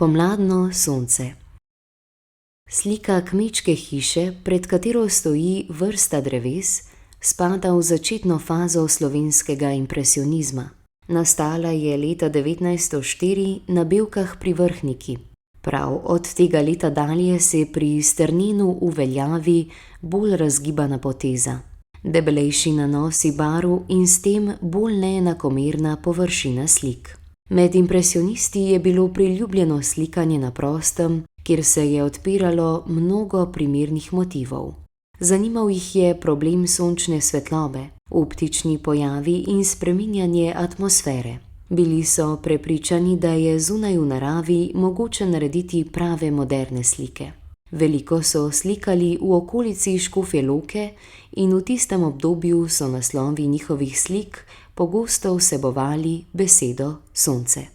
Pomladno sonce. Slika kmečke hiše, pred katero stoji vrsta dreves, spada v začetno fazo slovenskega impresionizma. Nastala je leta 1904 na Bevkah pri Vrhniki. Prav od tega leta dalje se pri strninu uveljavi bolj razgibana poteza, debelejši nanosi barv in s tem bolj neenakomerna površina slik. Med impresionisti je bilo priljubljeno slikanje na prostem, kjer se je odpiralo mnogo primernih motivov. Zanimal jih je problem sončne svetlobe, optični pojavi in spreminjanje atmosfere. Bili so prepričani, da je zunaj v naravi mogoče narediti prave moderne slike. Veliko so slikali v okolici Škofje Loke in v tistem obdobju so naslovi njihovih slik pogosto vsebovali besedo sonce.